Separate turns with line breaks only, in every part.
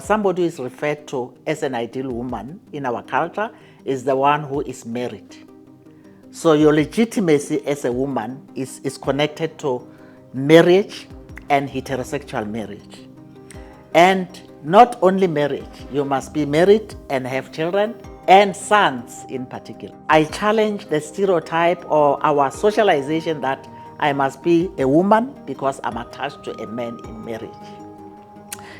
Somebody who is referred to as an ideal woman in our culture is the one who is married. So your legitimacy as a woman is connected to marriage and heterosexual marriage. And not only marriage, you must be married and have children and sons in particular. I challenge the stereotype or our socialization that I must be a woman because I'm attached to a man in marriage.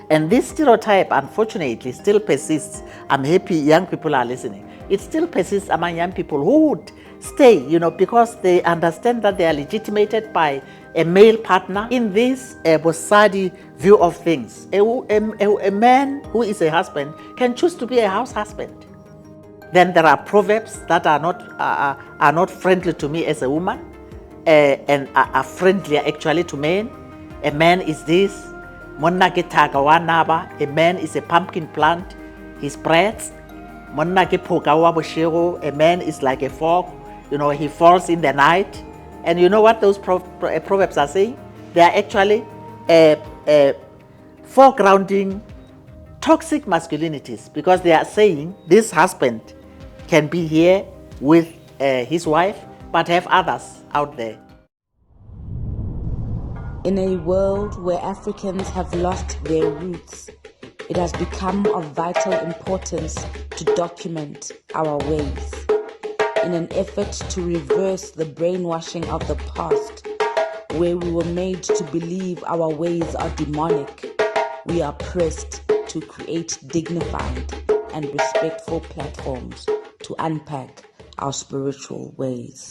And this stereotype, unfortunately, still persists. I'm happy young people are listening. It still persists among young people who would stay, because they understand that they are legitimated by a male partner in this wasadi view of things. A man who is a husband can choose to be a house husband. Then there are proverbs that are not friendly to me as a woman and are friendlier actually to men. A man is this. A man is a pumpkin plant, he spreads. A man is like a fog, he falls in the night. And you know what those proverbs are saying? They are actually foregrounding toxic masculinities, because they are saying this husband can be here with his wife but have others out there.
In a world where Africans have lost their roots, it has become of vital importance to document our ways. In an effort to reverse the brainwashing of the past, where we were made to believe our ways are demonic, we are pressed to create dignified and respectful platforms to unpack our spiritual ways.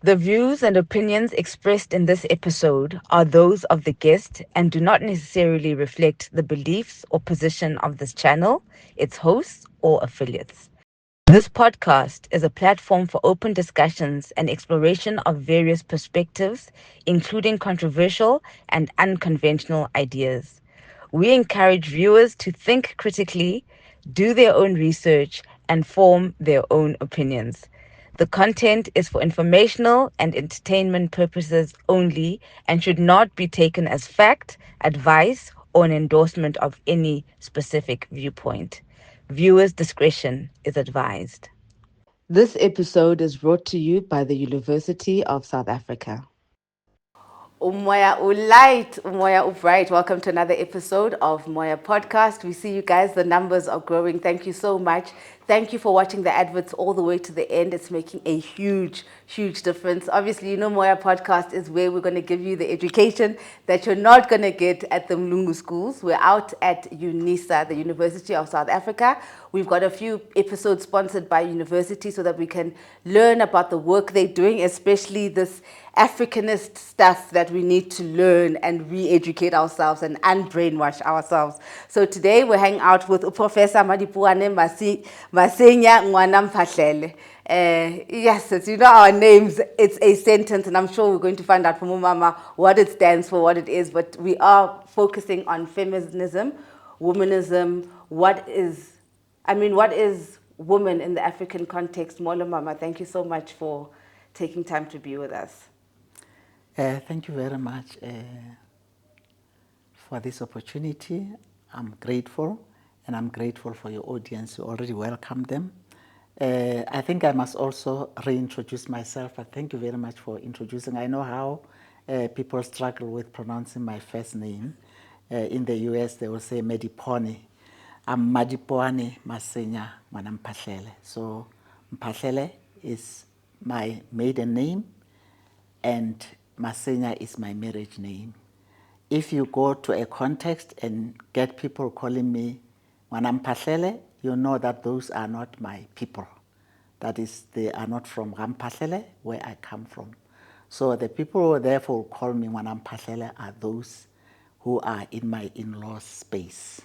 The views and opinions expressed in this episode are those of the guest and do not necessarily reflect the beliefs or position of this channel, its hosts, or affiliates. This podcast is a platform for open discussions and exploration of various perspectives, including controversial and unconventional ideas. We encourage viewers to think critically, do their own research, and form their own opinions. The content is for informational and entertainment purposes only and should not be taken as fact, advice, or an endorsement of any specific viewpoint. Viewers' discretion is advised. This episode is brought to you by the University of South Africa.
Umoya Ulight, Umoya Ubright. Welcome to another episode of MOYA Podcast. We see you guys, the numbers are growing. Thank you so much. Thank you for watching the adverts all the way to the end. It's making a huge, huge difference. Obviously, MOYA Podcast is where we're going to give you the education that you're not going to get at the Mlungu schools. We're out at UNISA, the University of South Africa. We've got a few episodes sponsored by university so that we can learn about the work they're doing, especially this Africanist stuff that we need to learn and re-educate ourselves and unbrainwash ourselves. So today we're hanging out with Professor MADIPOANE Masenya Ngwanamphahlele. Yes, it's, our names, it's a sentence, and I'm sure we're going to find out from Umama what it stands for, what it is, but we are focusing on feminism, womanism, what is woman in the African context. Molo Mama, thank you so much for taking time to be with us.
Thank you very much for this opportunity. I'm grateful, and I'm grateful for your audience. You already welcomed them. I think I must also reintroduce myself, but thank you very much for introducing. I know how people struggle with pronouncing my first name. In the US, they will say Madipone. I'm Madipoane Masenya Ngwanamphahlele. So Mphahlele is my maiden name, and Masenya is my marriage name. If you go to a context and get people calling me Ngwanamphahlele, you know that those are not my people. That is, they are not from Ramphahlele, where I come from. So the people who therefore call me Ngwanamphahlele are those who are in my in-laws space.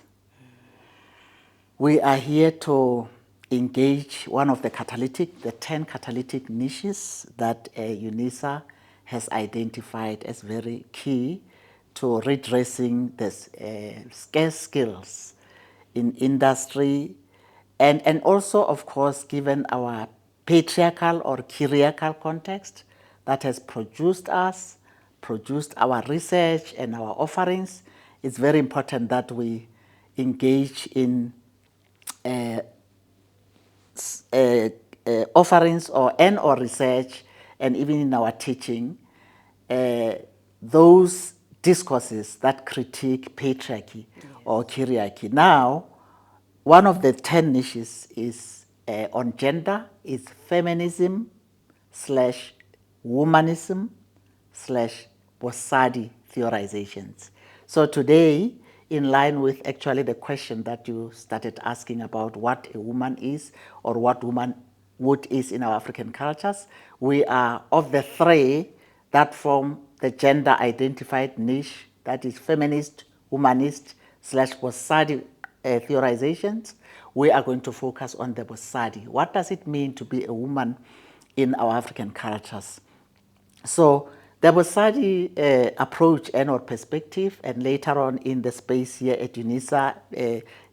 We are here to engage one of the 10 catalytic niches that UNISA has identified as very key to redressing the scarce skills in industry, and also, of course, given our patriarchal or kyriarchal context that has produced us, produced our research and our offerings, it's very important that we engage in offerings or research, and even in our teaching, those discourses that critique patriarchy or kyriarchy. Now, one of the 10 niches is on gender, is feminism slash womanism slash wasadi theorizations. So today, in line with actually the question that you started asking about what a woman is or what womanhood is in our African cultures, we are of the three that form the gender identified niche, that is feminist, humanist slash wasadi theorizations. We are going to focus on the wasadi. What does it mean to be a woman in our African cultures? So the wasadi approach and or perspective, and later on in the space here at UNISA,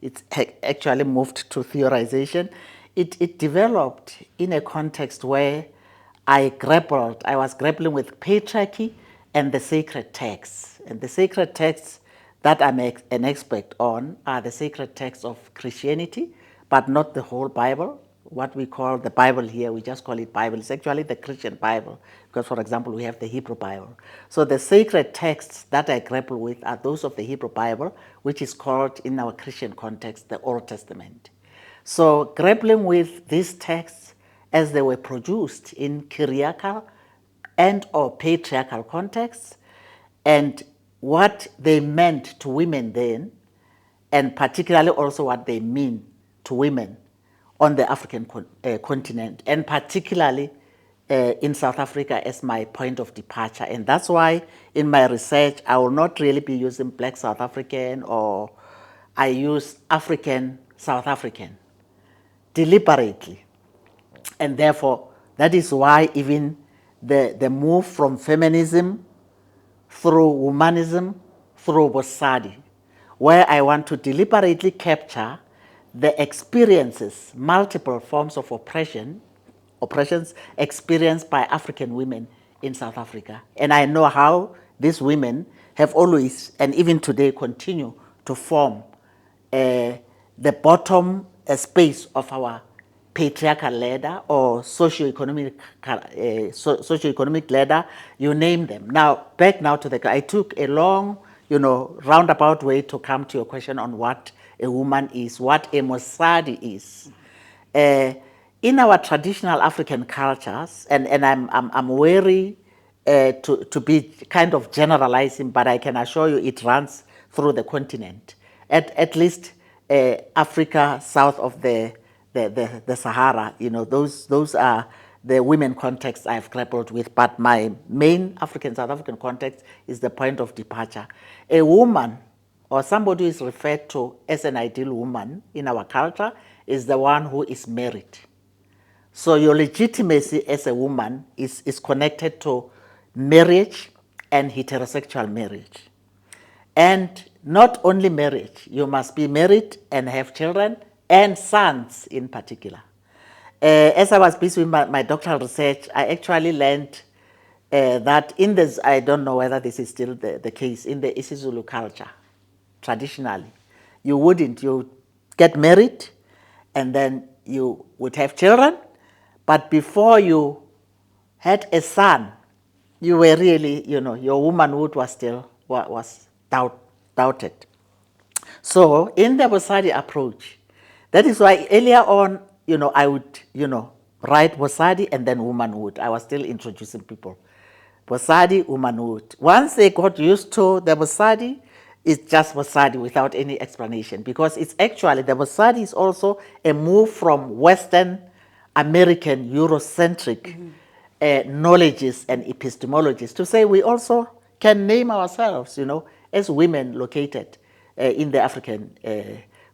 it's actually moved to theorization. It developed in a context where I was grappling with patriarchy and the sacred texts. And the sacred texts that I'm an expert on are the sacred texts of Christianity, but not the whole Bible. What we call the Bible here, we just call it Bible. It's actually the Christian Bible because, for example, we have the Hebrew Bible. So the sacred texts that I grapple with are those of the Hebrew Bible, which is called in our Christian context the Old Testament. So grappling with these texts as they were produced in kyriarchal and or patriarchal contexts, and what they meant to women then, and particularly also what they mean to women on the African continent, and particularly in South Africa as my point of departure. And that's why in my research, I will not really be using Black South African, or I use African South African deliberately. And therefore, that is why even the move from feminism through humanism, through wasadi, where I want to deliberately capture the experiences, multiple forms of oppressions experienced by African women in South Africa. And I know how these women have always, and even today, continue to form the bottom space of our patriarchal ladder or socioeconomic ladder, you name them. Now, back now to I took a long, roundabout way to come to your question on what a woman is, what a wasadi is. In our traditional African cultures, and I'm wary to be kind of generalizing, but I can assure you it runs through the continent. At least Africa south of the Sahara, those are the women contexts I've grappled with, but my main South African context is the point of departure. A woman, or somebody who is referred to as an ideal woman in our culture, is the one who is married. So your legitimacy as a woman is connected to marriage and heterosexual marriage. And not only marriage, you must be married and have children, and sons in particular. As I was busy with my doctoral research, I actually learned that in this, I don't know whether this is still the case, in the isiZulu culture, traditionally, you get married and then you would have children, but before you had a son, you were really, your womanhood was still doubted. So in the wasadi approach, that is why earlier on, I would, write wasadi and then womanhood. I was still introducing people. Wasadi, womanhood. Once they got used to the wasadi, it's just wasadi without any explanation, because it's actually, the wasadi is also a move from Western American Eurocentric knowledges and epistemologies to say we also can name ourselves, as women located in the African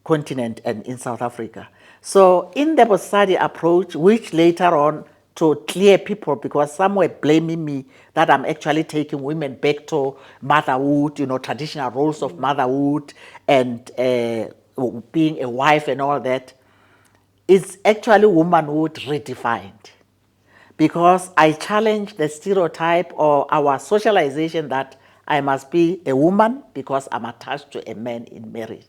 continent and in South Africa. So in the wasadi approach, which later on to clear people, because some were blaming me that I'm actually taking women back to motherhood, traditional roles of motherhood and being a wife and all that. It's actually womanhood redefined, because I challenge the stereotype or our socialization that I must be a woman because I'm attached to a man in marriage.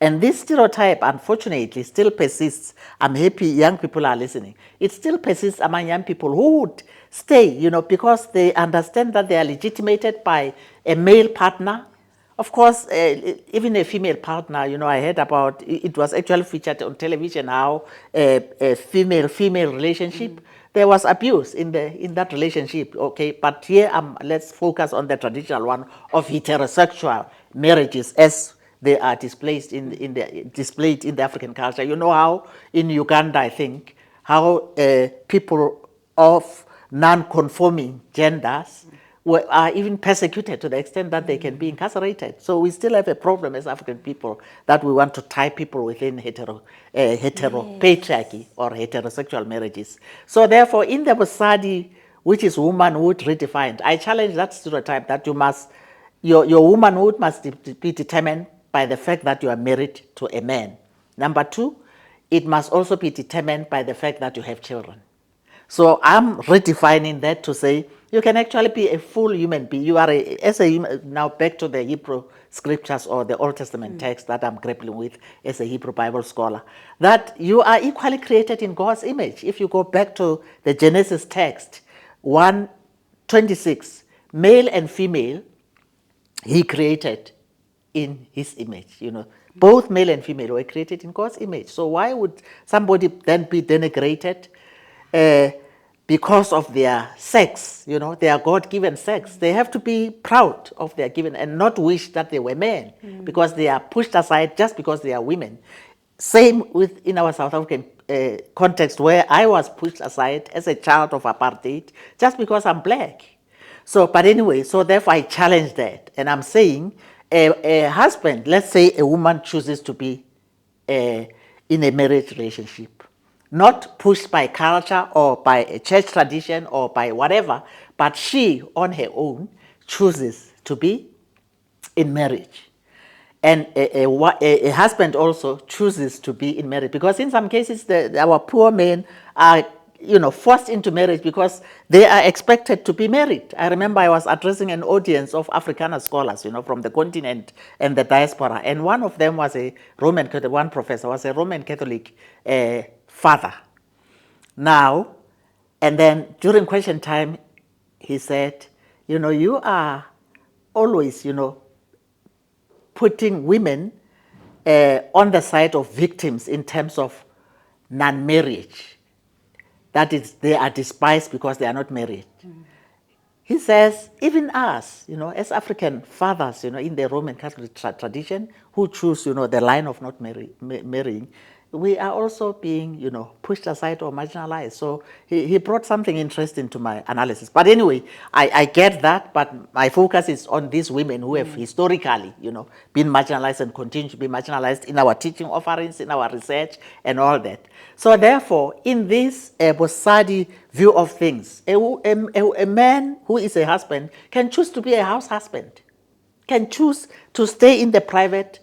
And this stereotype, unfortunately, still persists. I'm happy young people are listening. It still persists among young people who would stay, because they understand that they are legitimated by a male partner. Of course, even a female partner, I heard about, it was actually featured on television how a female-female relationship, there was abuse in that relationship, okay? But here, let's focus on the traditional one of heterosexual marriages as they are displayed in the African culture. You know how in Uganda, I think, how people of non-conforming genders are even persecuted to the extent that they can be incarcerated. So we still have a problem as African people that we want to tie people within heteropatriarchy or heterosexual marriages. So therefore, in the wasadi, which is womanhood redefined, I challenge that stereotype that your womanhood must be determined by the fact that you are married to a man. Number two, it must also be determined by the fact that you have children. So I'm redefining that to say you can actually be a full human being. You are now back to the Hebrew scriptures or the Old Testament text that I'm grappling with as a Hebrew Bible scholar, that you are equally created in God's image. If you go back to the Genesis text, 1:26, male and female, he created in his image, Both male and female were created in God's image. So why would somebody then be denigrated because of their sex, their God-given sex? They have to be proud of their given and not wish that they were men because they are pushed aside just because they are women. Same in our South African context where I was pushed aside as a child of apartheid just because I'm black. So, but anyway, so therefore I challenge that. And I'm saying a husband, let's say a woman chooses to be in a marriage relationship, not pushed by culture or by a church tradition or by whatever, but she on her own chooses to be in marriage. And a husband also chooses to be in marriage because in some cases our poor men are forced into marriage because they are expected to be married. I remember I was addressing an audience of Afrikaner scholars, from the continent and the diaspora, and one of them was a Roman Catholic, one professor was a Roman Catholic father. Now, and then during question time, he said, you are always, putting women on the side of victims in terms of non-marriage. That is, they are despised because they are not married. He says, even us, as African fathers, in the Roman Catholic tradition, who choose, the line of not marrying, we are also being, pushed aside or marginalized. So he brought something interesting to my analysis. But anyway, I get that, but my focus is on these women who have historically, been marginalized and continue to be marginalized in our teaching offerings, in our research, and all that. So therefore, in this wasadi view of things, a man who is a husband can choose to be a house husband, can choose to stay in the private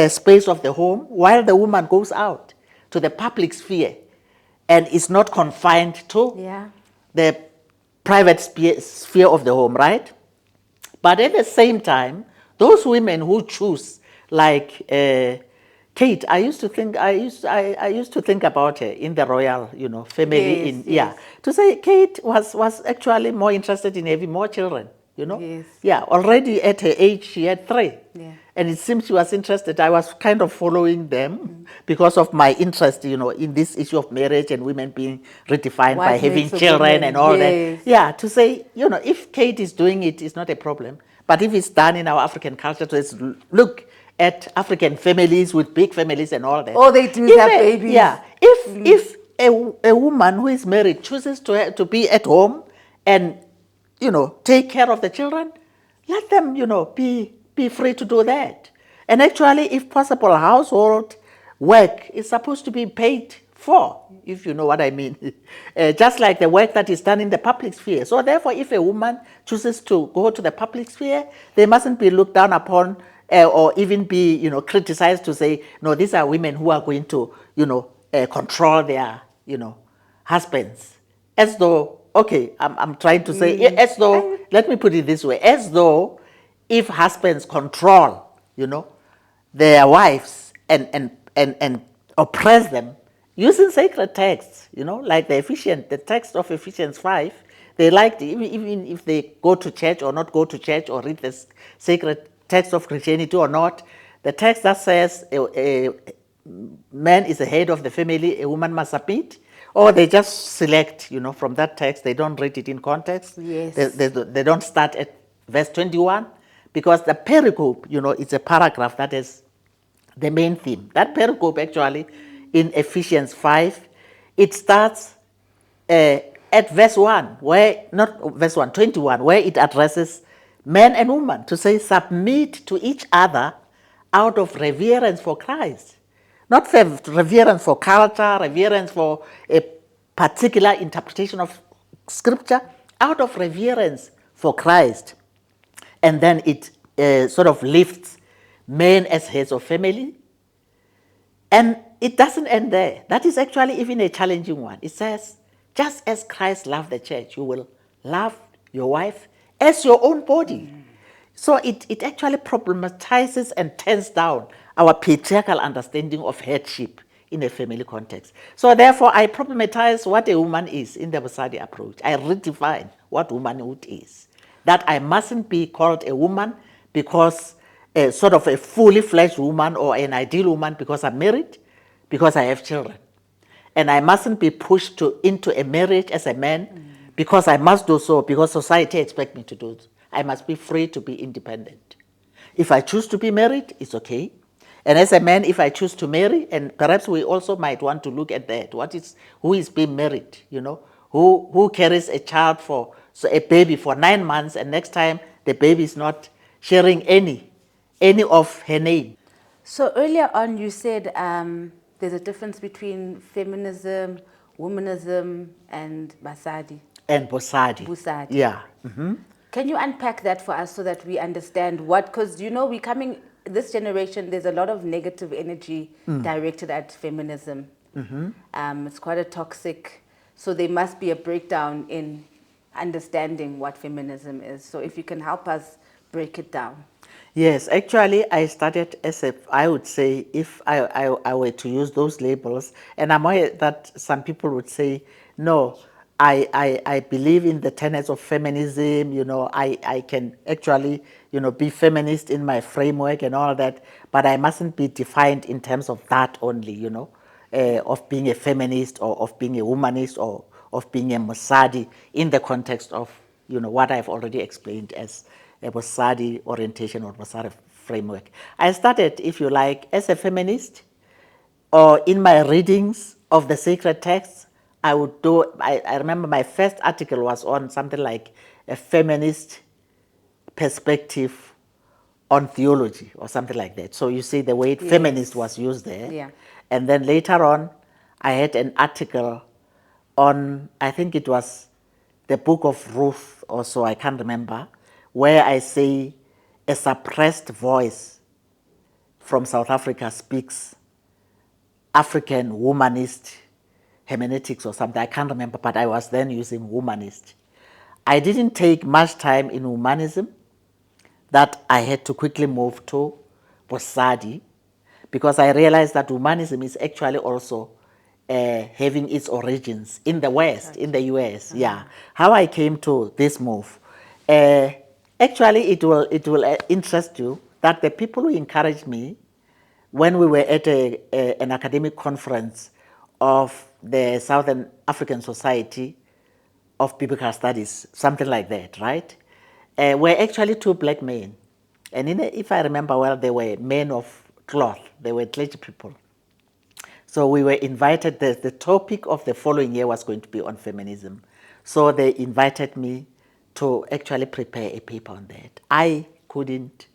space of the home while the woman goes out to the public sphere and is not confined to the private sphere of the home, right? But at the same time, those women who choose, like Kate, I used to think about her in the royal, family.
Yes.
To say Kate was actually more interested in having more children.
Yes.
Yeah, already at her age, she had 3.
Yeah.
And it seems she was interested. I was kind of following them because of my interest, in this issue of marriage and women being redefined by having children and all that. Yeah, to say, if Kate is doing it, it's not a problem. But if it's done in our African culture, to look at African families with big families and all that.
All they do is have babies.
Yeah. If a woman who is married chooses to be at home and take care of the children, let them, be free to do that. And actually, if possible, household work is supposed to be paid for, if you know what I mean. Just like the work that is done in the public sphere. So therefore, if a woman chooses to go to the public sphere, they mustn't be looked down upon or even be, criticized to say, no, these are women who are going to, control their, husbands. As though okay, I'm trying to say, as though, let me put it this way, as though if husbands control, their wives and oppress them using sacred texts, like the text of Ephesians 5, they like, even if they go to church or not go to church or read the sacred text of Christianity or not, the text that says a man is the head of the family, a woman must submit, or they just select, from that text, they don't read it in context.
Yes.
They don't start at verse 21, because the pericope, it's a paragraph that is the main theme. That pericope actually in Ephesians 5, it starts at verse 1, not verse 1, 21, where it addresses man and woman to say, submit to each other out of reverence for Christ. Not for reverence for culture, reverence for a particular interpretation of scripture, out of reverence for Christ. And then it sort of lifts men as heads of family. And it doesn't end there. That is actually even a challenging one. It says, just as Christ loved the church, you will love your wife as your own body. So it actually problematizes and turns down our patriarchal understanding of headship in a family context. So therefore, I problematize what a woman is in the wasadi approach. I redefine what womanhood is. That I mustn't be called a woman because sort of a fully fledged woman or an ideal woman because I'm married, because I have children. And I mustn't be pushed into a marriage as a man because I must do so, because society expects me to do it. I must be free to be independent. If I choose to be married, it's okay. And as a man, if I choose to marry, and perhaps we also might want to look at that. Who is being married, Who carries a child a baby for 9 months, and next time the baby is not sharing any of her name.
So earlier on you said there's a difference between feminism, womanism, and wasadi.
And wasadi.
Wasadi.
Yeah.
Can you unpack that for us so that we understand because this generation, there's a lot of negative energy directed at feminism. It's quite a toxic, so there must be a breakdown in understanding what feminism is. So if you can help us break it down.
Yes, actually, I started I would say, if I were to use those labels, and I'm aware that some people would say, no, I believe in the tenets of feminism, I can actually, be feminist in my framework and all that, but I mustn't be defined in terms of that only, of being a feminist or of being a womanist or of being a wasadi in the context of, what I've already explained as a wasadi orientation or wasadi framework. I started, if you like, as a feminist, or in my readings of the sacred texts, I remember my first article was on something like a feminist perspective on theology or something like that. So you see the word feminist was used there.
Yeah.
And then later on, I had an article on, I think it was the book of Ruth or so, I can't remember, where I say a suppressed voice from South Africa speaks African womanist hermeneutics or something. I can't remember, but I was then using womanist. I didn't take much time in womanism, that I had to quickly move to wasadi, because I realized that womanism is actually also having its origins in the West, in the US. Yeah. How I came to this move. Actually, it will interest you that the people who encouraged me when we were at an academic conference of the Southern African Society of Biblical Studies, something like that, right? Were actually two black men. And if I remember well, they were men of cloth. They were clergy people. So we were invited, the topic of the following year was going to be on feminism. So they invited me to actually prepare a paper on that. I couldn't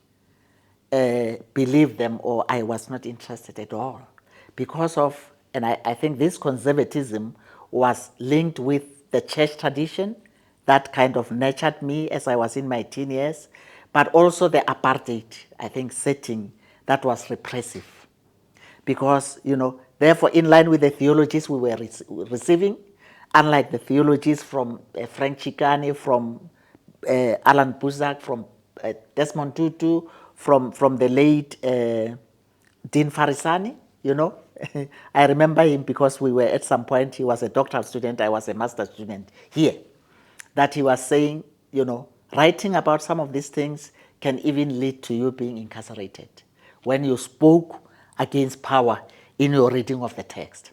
believe them, or I was not interested at all because of, and I think this conservatism was linked with the church tradition that kind of nurtured me as I was in my teen years, but also the apartheid, I think, setting that was repressive. Because, therefore, in line with the theologies we were receiving, unlike the theologies from Frank Chicane, from Alan Buzak, from Desmond Tutu, from the late Dean Farisani, you know. I remember him because we were at some point, he was a doctoral student, I was a master's student here, that he was saying, you know, writing about some of these things can even lead to you being incarcerated when you spoke against power in your reading of the text.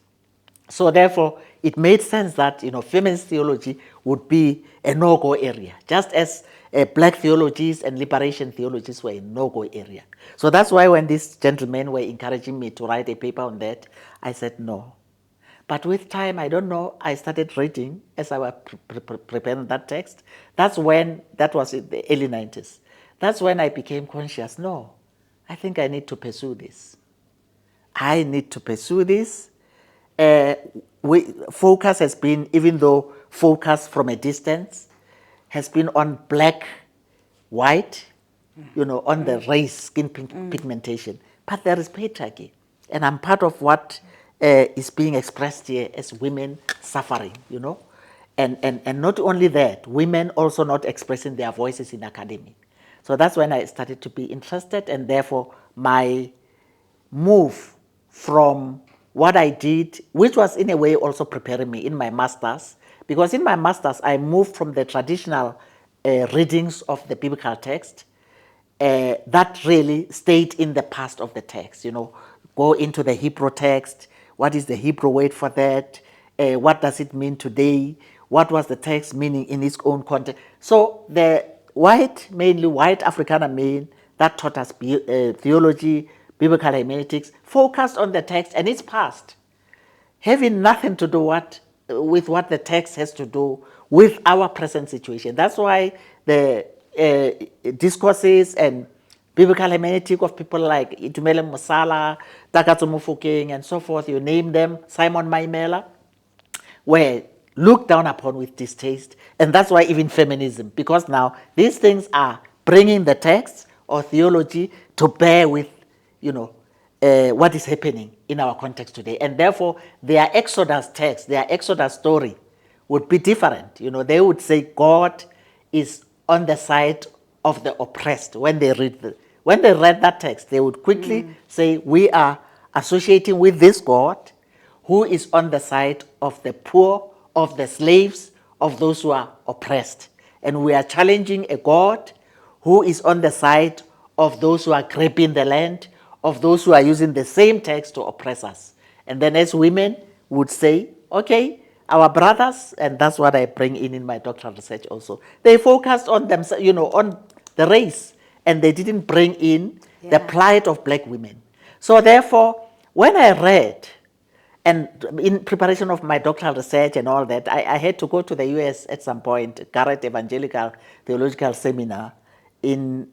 So therefore, it made sense that, you know, feminist theology would be a no-go area, just as black theologies and liberation theologies were a no-go area. So that's why when these gentlemen were encouraging me to write a paper on that, I said no. But with time, I don't know, I started reading as I was preparing that text. That's when, that was in the early 90s. That's when I became conscious, no, I think I need to pursue this. I need to pursue this. Focus has been, even though focus from a distance, has been on black, white, you know, on the race, skin pigmentation. But there is patriarchy. And I'm part of what is being expressed here as women suffering, you know. And not only that, women also not expressing their voices in academia. So that's when I started to be interested, and therefore my move from what I did, which was in a way also preparing me in my master's, because in my master's I moved from the traditional readings of the biblical text that really stayed in the past of the text, you know, go into the Hebrew text, what is the Hebrew word for that, what does it mean today, what was the text meaning in its own context. So the white, mainly white Afrikaner men that taught us theology, biblical hermeneutics, focused on the text and its past, having nothing to do with what the text has to do with our present situation. That's why the discourses and biblical hermeneutic of people like Itumele Musala, Takatsu Mufokeng, and so forth, you name them, Simon Maimela, were looked down upon with distaste. And that's why even feminism, because now these things are bringing the text or theology to bear with, you know, what is happening in our context today. And therefore, their Exodus text, their Exodus story would be different. You know, they would say God is on the side of the oppressed. When they read that text, they would quickly say, we are associating with this God who is on the side of the poor, of the slaves, of those who are oppressed. And we are challenging a God who is on the side of those who are grabbing the land, of those who are using the same text to oppress us. And then as women would say, okay, our brothers, and that's what I bring in my doctoral research also, they focused on themselves, you know, on the race, and they didn't bring in the plight of black women. So therefore, when I read, and in preparation of my doctoral research and all that, I had to go to the US at some point, Garrett Evangelical Theological Seminar in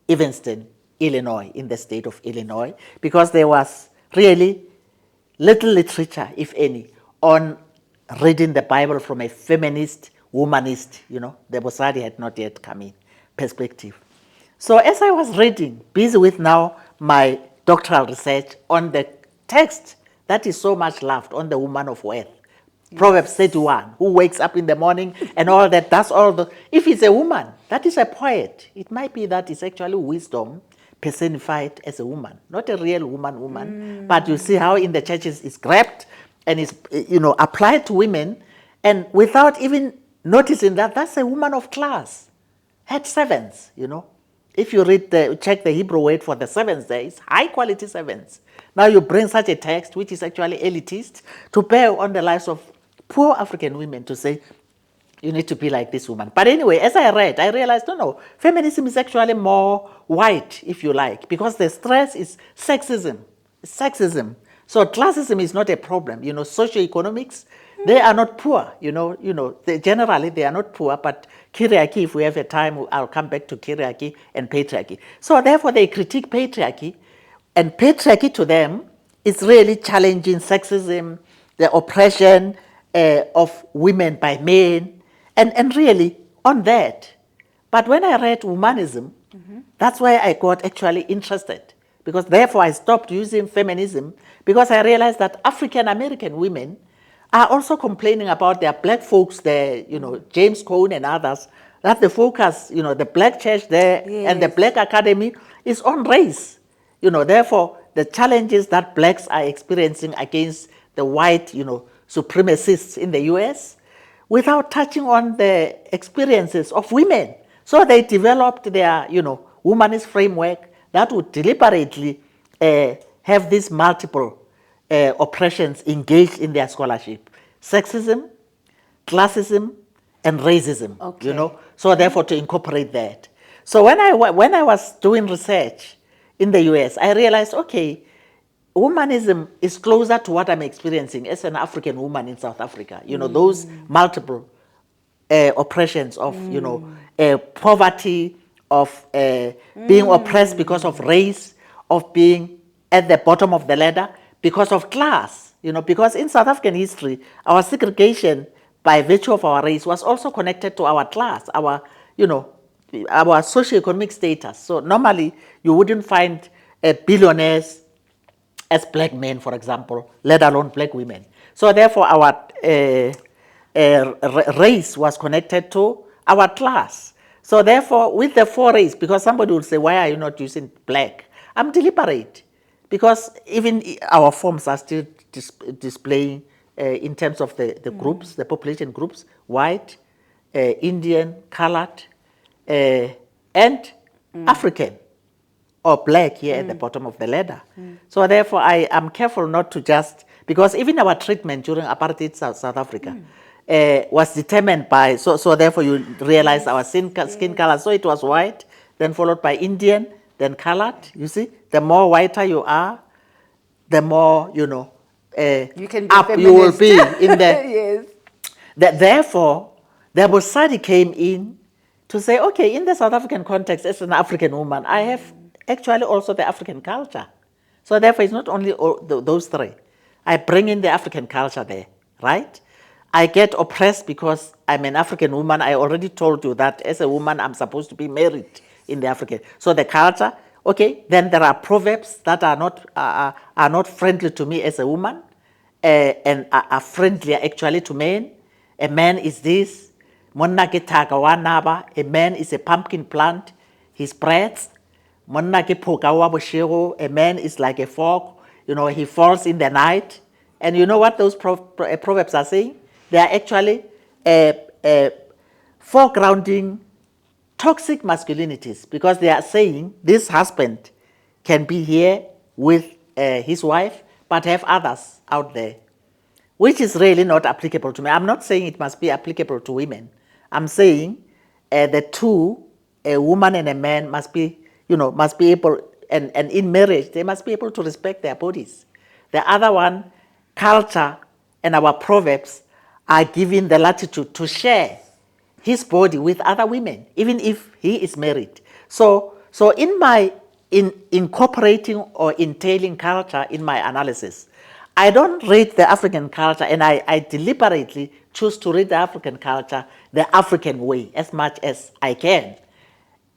Evanston, Illinois, in the state of Illinois, because there was really little literature, if any, on reading the Bible from a feminist, womanist, you know, the wasadi had not yet come in, perspective. So as I was reading, busy with now my doctoral research on the text that is so much loved, on the woman of worth, Proverbs 31, who wakes up in the morning and all that, that's all the, if it's a woman, that is a poet. It might be that it's actually wisdom personified as a woman, not a real woman, but you see how in the churches it's grabbed and it's, you know, applied to women, and without even noticing that that's a woman of class, had servants, you know. If you check the Hebrew word for the servants there, it's high quality servants. Now you bring such a text, which is actually elitist, to bear on the lives of poor African women, to say, you need to be like this woman. But anyway, as I read, I realized, no, feminism is actually more white, if you like, because the stress is sexism. Sexism. So classism is not a problem. You know, socioeconomics, they are not poor. Generally they are not poor, but hierarchy, if we have a time, I'll come back to hierarchy and patriarchy. So therefore they critique patriarchy, and patriarchy to them is really challenging sexism, the oppression of women by men, and really on that. But when I read womanism, that's why I got actually interested, because therefore I stopped using feminism, because I realized that African American women are also complaining about their black folks there, James Cone and others, that the focus, the black church there and the black academy is on race. Therefore, the challenges that blacks are experiencing against the white, supremacists in the US, without touching on the experiences of women. So they developed their, womanist framework that would deliberately have these multiple oppressions engaged in their scholarship: sexism, classism, and racism.
Okay.
So therefore to incorporate that. So when I was doing research in the US, I realized, okay, womanism is closer to what I'm experiencing as an African woman in South Africa. Those multiple oppressions of, poverty, of being oppressed because of race, of being at the bottom of the ladder because of class. Because in South African history, our segregation by virtue of our race was also connected to our class, our socioeconomic status. So normally you wouldn't find billionaires as black men, for example, let alone black women. So therefore our race was connected to our class. So therefore, with the four race, because somebody will say, why are you not using black? I'm deliberate, because even our forms are still displaying in terms of the groups, the population groups: white, Indian, colored, and African, or black here at the bottom of the ladder. So therefore, I am careful not to just, because even our treatment during apartheid South Africa was determined by, so therefore you realize our skin color. So it was white, then followed by Indian, then colored. You see, the more whiter you are, the more,
you can be
up
feminist.
you will be in the...
Yes.
Therefore, the wasadi came in to say, okay, in the South African context, as an African woman, I have actually also the African culture. So therefore, it's not only those three. I bring in the African culture there, right? I get oppressed because I'm an African woman. I already told you that as a woman, I'm supposed to be married in the African. So the culture, okay, then there are proverbs that are not friendly to me as a woman, and are friendlier actually to men. A man is this. A man is a pumpkin plant. He spreads. A man is like a fork. He falls in the night. And you know what those proverbs are saying? They are actually foregrounding toxic masculinities, because they are saying this husband can be here with his wife, but have others out there, which is really not applicable to me. I'm not saying it must be applicable to women. I'm saying the two, a woman and a man, must be able, and in marriage, they must be able to respect their bodies. The other one, culture and our proverbs are giving the latitude to share his body with other women, even if he is married. So in incorporating or entailing culture in my analysis, I don't read the African culture, and I deliberately choose to read the African culture the African way as much as I can,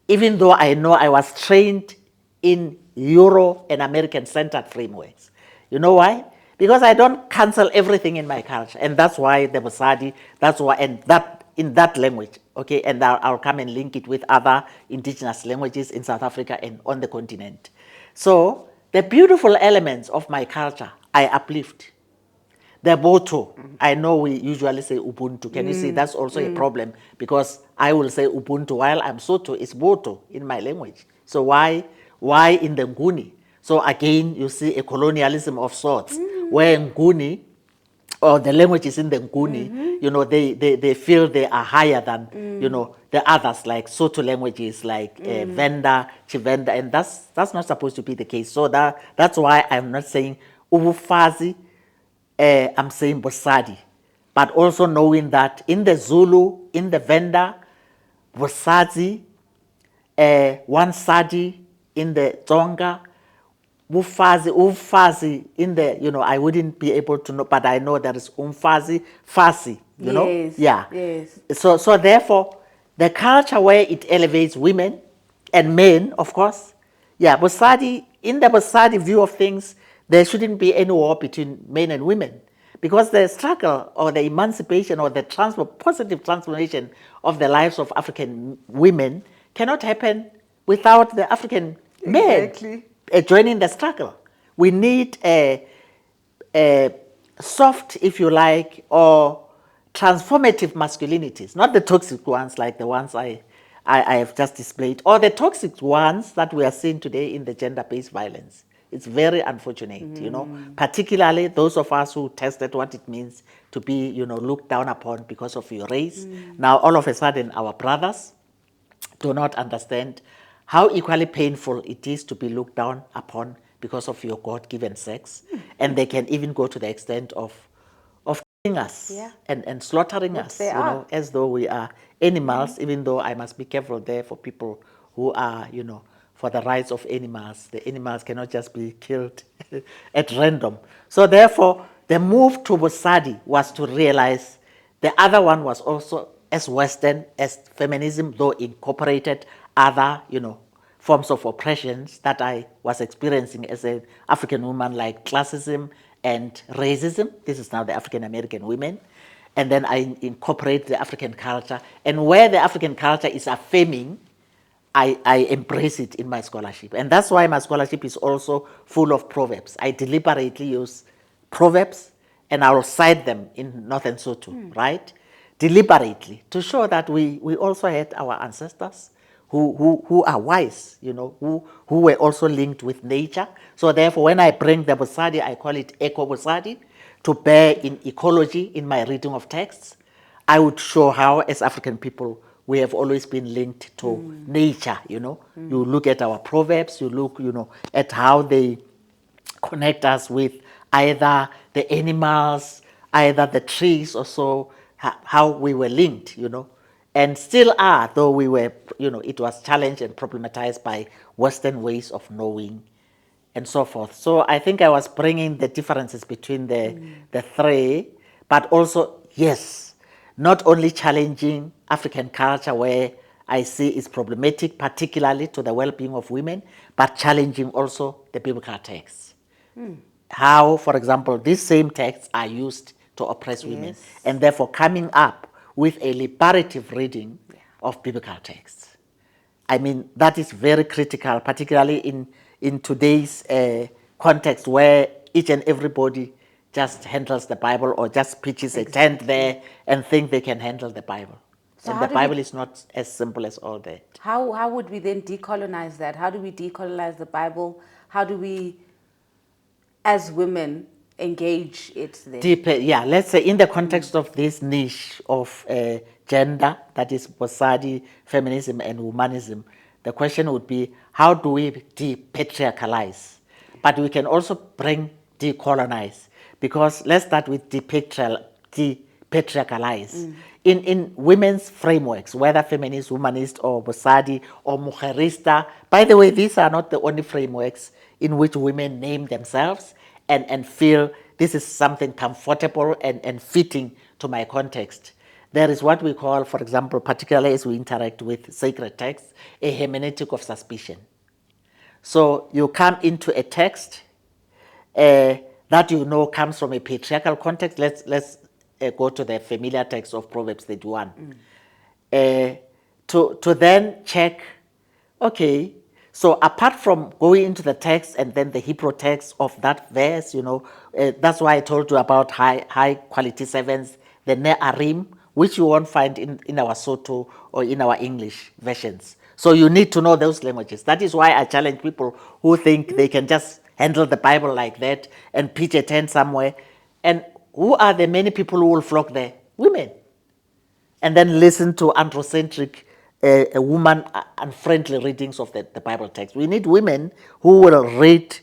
even though I know I was trained in Euro and American-centered frameworks. You know why? Because I don't cancel everything in my culture, and that's why the wasadi, that's why, and that in that language, okay, and I'll come and link it with other indigenous languages in South Africa and on the continent. So the beautiful elements of my culture, I uplift. The motto, I know we usually say Ubuntu. Can you see that's also a problem? Because I will say Ubuntu while I'm Soto is motto in my language. So why in the Nguni? So again, you see a colonialism of sorts, where Nguni, or the languages in the Nguni, they feel they are higher than, the others, like Soto languages, like Venda, Chivenda, and that's not supposed to be the case. So that's why I'm not saying Ubufazi, I'm saying Bosadi, but also knowing that in the Zulu, in the Venda, Bosadi, one Sadi in the Tonga, Ufazi in the, I wouldn't be able to know, but I know there is Fasi, you know?
Yes,
Yeah.
yes.
So therefore, the culture where it elevates women and men, of course, yeah, in the Bosadi view of things, there shouldn't be any war between men and women. because the struggle or the emancipation or the positive transformation of the lives of African women cannot happen without the African men joining the struggle. We need a soft, if you like, or transformative masculinities, not the toxic ones like the ones I have just displayed, or the toxic ones that we are seeing today in the gender-based violence. It's very unfortunate, you know, particularly those of us who tested what it means to be, you know, looked down upon because of your race. Now, all of a sudden, our brothers do not understand how equally painful it is to be looked down upon because of your God-given sex. And they can even go to the extent of killing us and slaughtering us, you know, as though we are animals, even though I must be careful there for people who are, you know, for the rights of animals. The animals cannot just be killed at random. So therefore, the move to wasadi was to realize the other one was also as Western as feminism, though incorporated other, you know, forms of oppressions that I was experiencing as an African woman, like classism and racism. This is now the African American women. And then I incorporate the African culture. And where the African culture is affirming, I embrace it in my scholarship. And that's why my scholarship is also full of proverbs. I deliberately use proverbs, and I will cite them in Northern Sotho, right? Deliberately, to show that we also had our ancestors who are wise, you know, who were also linked with nature. So therefore, when I bring the wasadi, I call it eco-wasadi, to bear in ecology in my reading of texts. I would show how, as African people, we have always been linked to nature, you know. You look at our proverbs, you look, you know, at how they connect us with either the animals, either the trees or so, how we were linked, you know, and still are, though we were, you know, it was challenged and problematized by Western ways of knowing and so forth. So I think I was bringing the differences between the three, but also, yes, not only challenging African culture where I see it's problematic, particularly to the well-being of women, but challenging also the biblical texts. How, for example, these same texts are used to oppress women, and therefore coming up with a liberative reading of biblical texts. I mean, that is very critical, particularly in today's context where each and everybody just handles the Bible or just pitches a tent there and think they can handle the Bible. So and the Bible is not as simple as all that.
How would we then decolonize that? How do we decolonize the Bible? How do we, as women, engage it then?
Deeper, yeah, let's say in the context of this niche of gender, that is wasadi, feminism, and womanism, the question would be, how do we depatriarchalize? But we can also bring decolonize, because let's start with depatriarchalize. In women's frameworks, whether feminist, womanist, or wasadi, or mujerista, by the way, these are not the only frameworks in which women name themselves and feel this is something comfortable and fitting to my context. There is what we call, for example, particularly as we interact with sacred texts, a hermeneutic of suspicion. So you come into a text that you know comes from a patriarchal context. Let's go to the familiar text of Proverbs 31. To then check, okay, so apart from going into the text and then the Hebrew text of that verse, you know, that's why I told you about high quality sevens, the Ne'arim, which you won't find in our Sotho or in our English versions. So you need to know those languages. That is why I challenge people who think they can just handle the Bible like that and pitch a tent somewhere. And who are the many people who will flock there? Women. And then listen to androcentric, a woman unfriendly readings of the Bible text. We need women who will read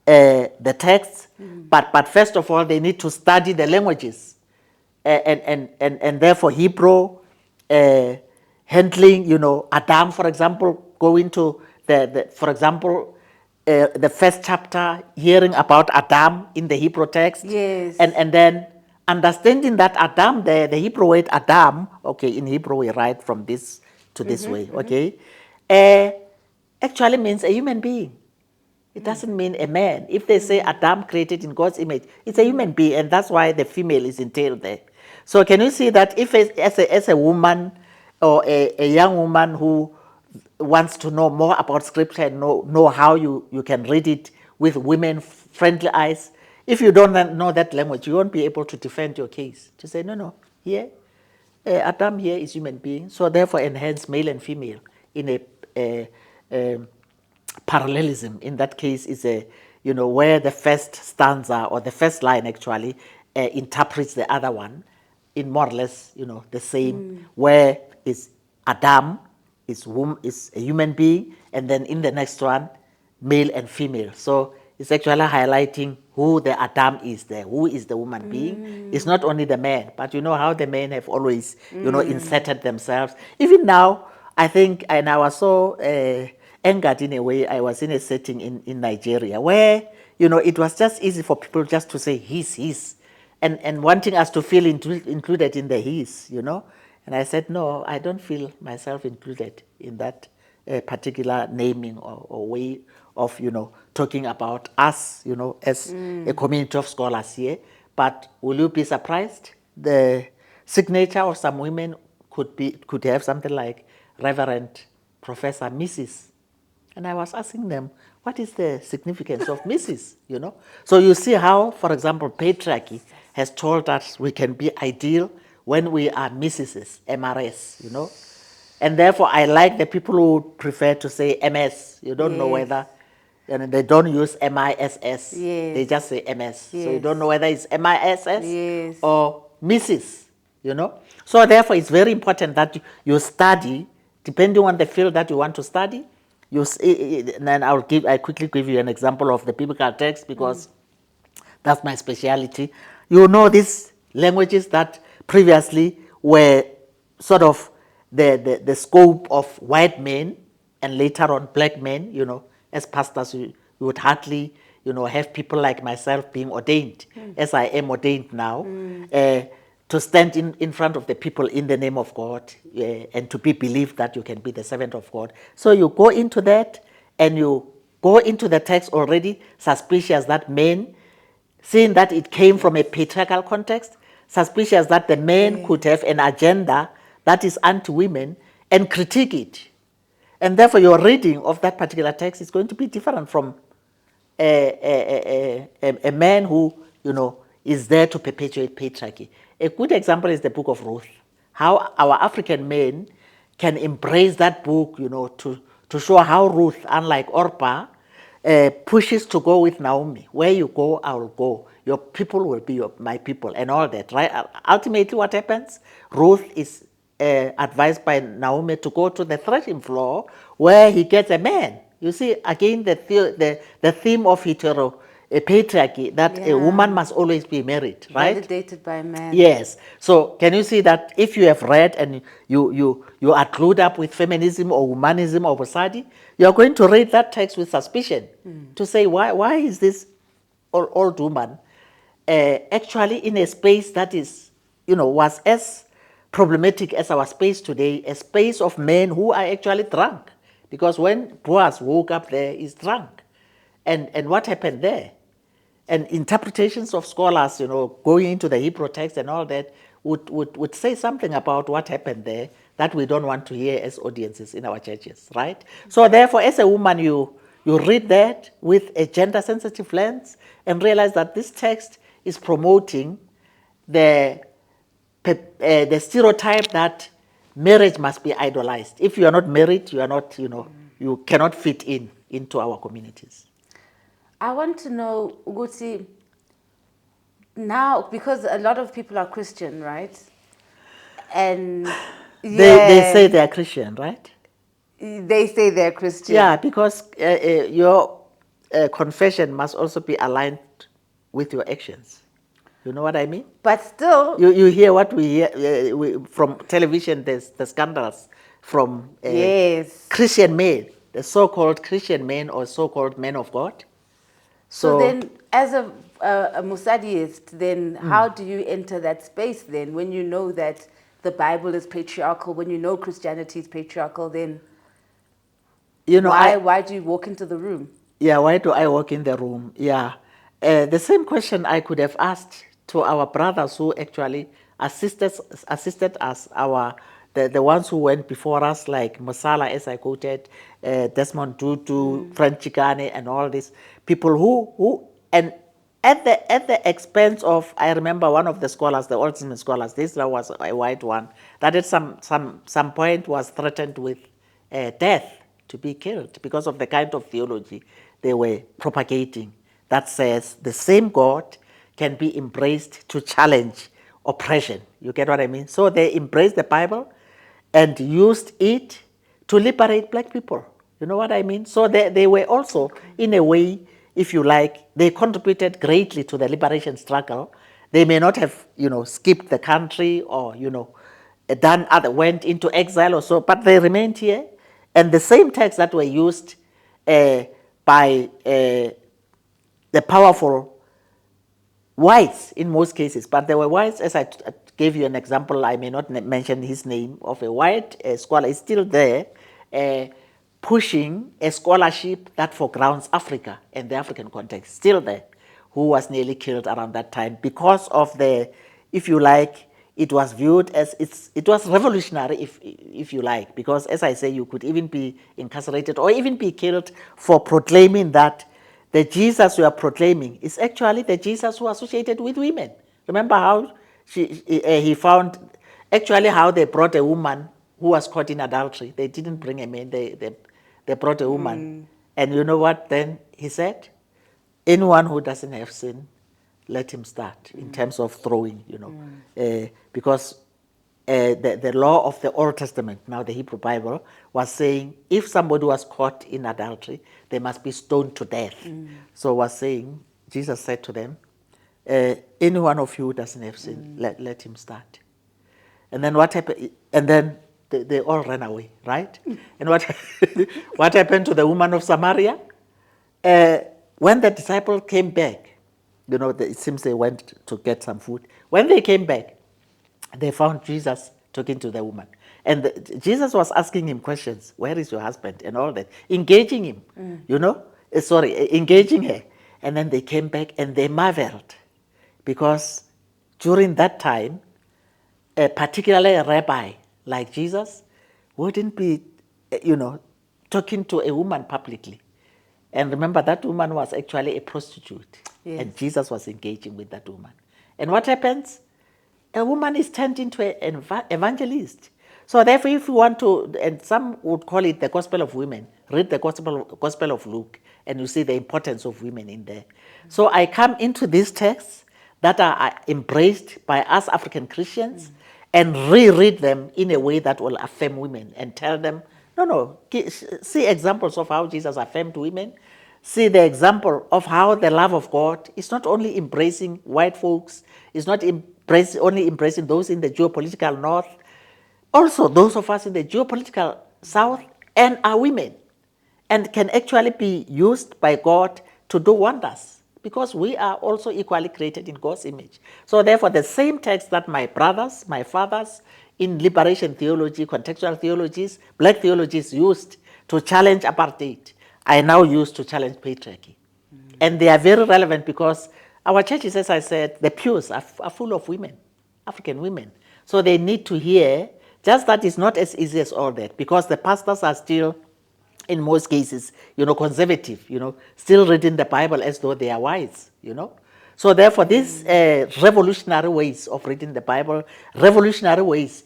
the text, but first of all, they need to study the languages. And therefore Hebrew, handling, you know, Adam, for example, going to for example, the first chapter, hearing about Adam in the Hebrew text.
Yes.
And then understanding that Adam, the Hebrew word Adam, okay, in Hebrew we write from this to this way, okay, actually means a human being. It doesn't mean a man. If they say Adam created in God's image, it's a human being, and that's why the female is entailed there. So can you see that if as a woman or a young woman who wants to know more about scripture and know how you can read it with women-friendly eyes, if you don't know that language, you won't be able to defend your case. To say, no, here, Adam here is human being, so therefore enhance male and female in a parallelism. In that case is where the first stanza or the first line actually interprets the other one in more or less the same, where is Adam is a human being, and then in the next one male and female. So it's actually highlighting who the Adam is there, who is the woman being. It's not only the man, but you know how the men have always inserted themselves. Even now, I think, and I was so angered in a way. I was in a setting in Nigeria where it was just easy for people just to say his, and wanting us to feel included in the his, And I said, no, I don't feel myself included in that particular naming or way of talking about us, as a community of scholars here. But will you be surprised? The signature of some women could have something like Reverend Professor Mrs. And I was asking them, what is the significance of Mrs., So you see how, for example, patriarchy has told us we can be ideal when we are Mrs., MRS, And therefore, I like the people who prefer to say MS. You don't know whether, they don't use MISS.
Yes.
They just say MS.
Yes.
So you don't know whether it's MISS
Yes.
or Mrs., So therefore, it's very important that you study, depending on the field that you want to study. Then I quickly give you an example of the biblical text because that's my specialty. These languages that previously were sort of the scope of white men and later on black men, as pastors, you would hardly, have people like myself being ordained, as I am ordained now, to stand in front of the people in the name of God and to be believed that you can be the servant of God. So you go into that and you go into the text already suspicious that men, seeing that it came from a patriarchal context, suspicious that the men could have an agenda that is anti-women and critique it. And therefore your reading of that particular text is going to be different from a man who, is there to perpetuate patriarchy. A good example is the book of Ruth. How our African men can embrace that book, to show how Ruth, unlike Orpah, pushes to go with Naomi. Where you go, I will go. Your people will be my people, and all that, right? Ultimately, what happens? Ruth is advised by Naomi to go to the threshing floor where he gets a man. You see, again, the theme of patriarchy, that a woman must always be married, right?
Validated by a man.
Yes. So can you see that if you have read and you are clued up with feminism or womanism or wasadi, you are going to read that text with suspicion to say, why is this old woman actually in a space that is, was as problematic as our space today, a space of men who are actually drunk. Because when Boaz woke up there, he's drunk. And what happened there? And interpretations of scholars, going into the Hebrew text and all that, would say something about what happened there that we don't want to hear as audiences in our churches, right? So therefore, as a woman, you read that with a gender-sensitive lens and realize that this text is promoting the stereotype that marriage must be idolized. If you are not married, you are not, you cannot fit into our communities.
I want to know, Uguti, now, because a lot of people are Christian, right? And
they say they are Christian, right?
They say they're Christian.
Yeah, because your confession must also be aligned with your actions. You know what I mean?
But still,
you hear what we hear from television. There's the scandals from Christian men, the so-called Christian men or so-called men of God.
So then, as a wasadiist, then how do you enter that space then when you know that the Bible is patriarchal, when you know Christianity is patriarchal, then why do you walk into the room?
Yeah, why do I walk in the room? Yeah. The same question I could have asked to our brothers who actually assisted, assisted us, the ones who went before us, like Masala, as I quoted, Desmond Tutu, French Chicane, and all these people and at the expense of, I remember one of the scholars, the Old Testament scholars, this was a white one, that at some point was threatened with death, to be killed, because of the kind of theology they were propagating that says the same God can be embraced to challenge oppression. You get what I mean? So they embraced the Bible and used it to liberate black people. You know what I mean? So they were also, in a way, if you like, they contributed greatly to the liberation struggle. They may not have, skipped the country or, went into exile or so, but they remained here. And the same texts that were used by the powerful whites in most cases, but there were whites, as I gave you an example, I may not mention his name, of a white scholar, is still there, pushing a scholarship that foregrounds Africa and the African context, still there, who was nearly killed around that time because of the, if you like, it was viewed as, it was revolutionary, if you like, because as I say, you could even be incarcerated or even be killed for proclaiming that the Jesus you are proclaiming is actually the Jesus who associated with women. Remember how he found, actually how they brought a woman who was caught in adultery. They didn't bring a man, they brought a woman. And you know what then he said? Anyone who doesn't have sin, let him start, in terms of throwing, because the law of the Old Testament, now the Hebrew Bible, was saying if somebody was caught in adultery, they must be stoned to death. So was saying, Jesus said to them, any one of you who doesn't have sin, let him start. And then what happened? And then they all ran away, right? And what what happened to the woman of Samaria? When the disciples came back, it seems they went to get some food. When they came back, they found Jesus talking to the woman. And Jesus was asking him questions. Where is your husband? And all that. Engaging him, engaging her. And then they came back and they marveled. Because during that time, particularly a rabbi like Jesus wouldn't be, talking to a woman publicly. And remember, that woman was actually a prostitute.
Yes.
And Jesus was engaging with that woman. And what happens? A woman is turned into an evangelist. So therefore, if you want to, and some would call it the gospel of women, read the gospel of Luke, and you see the importance of women in there. So I come into these texts that are embraced by us African Christians and reread them in a way that will affirm women and tell them, no, see examples of how Jesus affirmed women. See the example of how the love of God is not only embracing white folks, it's not only embracing those in the geopolitical north, also those of us in the geopolitical south, and are women, and can actually be used by God to do wonders, because we are also equally created in God's image. So therefore, the same text that my brothers, my fathers, in liberation theology, contextual theologies, black theologies used to challenge apartheid, I now use to challenge patriarchy. And they are very relevant because our churches, as I said, the pews are full of women, African women. So they need to hear, just that it's not as easy as all that, because the pastors are still, in most cases, conservative, still reading the Bible as though they are wise, So therefore, these revolutionary ways of reading the Bible, revolutionary ways,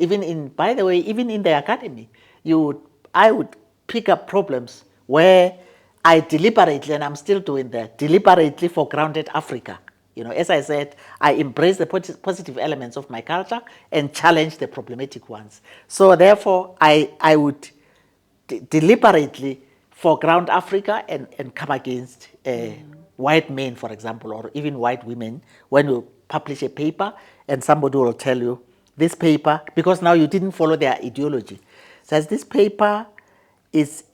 by the way, even in the academy, I would pick up problems where I deliberately, and I'm still doing that, deliberately foregrounded Africa. As I said, I embrace the positive elements of my culture and challenge the problematic ones. So therefore, I would deliberately foreground Africa and come against white men, for example, or even white women, when you publish a paper and somebody will tell you, this paper, because now you didn't follow their ideology, says this paper is